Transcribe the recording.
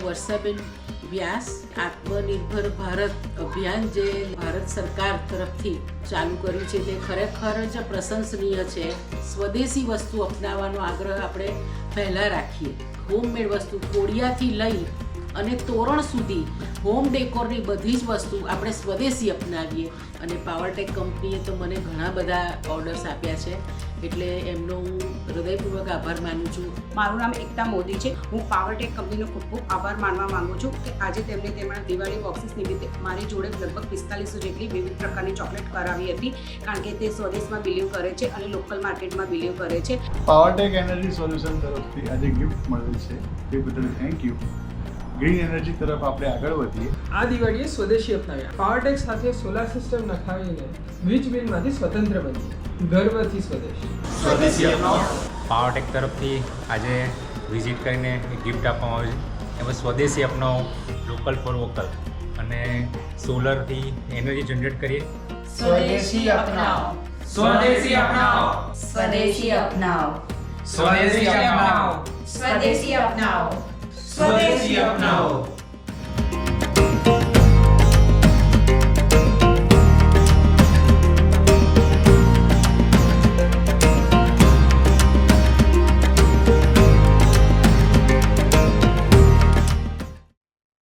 વર્ષાબેન વ્યાસ આત્મનિર્ભર ભારત અભિયાન જે ભારત સરકાર તરફથી ચાલુ કર્યું છે તે ખરેખર જ પ્રશંસનીય છે. સ્વદેશી વસ્તુ અપનાવવાનો આગ્રહ આપણે પહેલાં રાખીએ. હોમમેડ વસ્તુ કોડિયાથી લઈ અને તોરણ સુધી હોમ ડેકોરની બધી જ વસ્તુ આપણે સ્વદેશી અપનાવીએ. અને પાવરટેક કંપનીએ તો મને ઘણા બધા ઓર્ડર્સ આપ્યા છે, એટલે એમનો હું હૃદયપૂર્વક આભાર માનું છું. મારું નામ એકતા મોદી છે. હું પાવરટેક કંપનીનો ખૂબ ખૂબ આભાર માનવા માંગુ છું કે આજે તેમણે તેમના દિવાળી બોક્સીસ નિમિત્તે મારી જોડે લગભગ 4500 જેટલી વિવિધ પ્રકારની ચોકલેટ કરાવી હતી, કારણ કે તે સ્વદેશમાં બિલીવ કરે છે અને લોકલ માર્કેટમાં બિલીવ કરે છે. પાવરટેક એનર્જી સોલ્યુશન તરફથી આજે ગિફ્ટ મળેલ છે, તે બદલ થેન્ક યુ. ગ્રીન એનર્જી તરફ આપણે આગળ વધીએ. આ દિવાળીએ સ્વદેશી અપનાવ્યા. પાવરટેક સાથે સોલાર સિસ્ટમ નખાવીને વીજ બિલમાંથી સ્વતંત્ર બનીએ. ગર્વથી સ્વદેશી અપનાવો. પાવરટેક તરફથી આજે વિઝિટ કરીને ગિફ્ટ આપવામાં આવ્યું છે. એમાં સ્વદેશી અપનાવો, લોકલ ફોર વોકલ, અને સોલરથી એનર્જી જનરેટ કરીએ. સ્વદેશી અપનાવો. સ્વદેશી અપનાવો. સ્વદેશી અપનાવો. સ્વદેશી અપનાવો. સ્વદેશી અપનાવો. સ્વદેશી અપનાવો.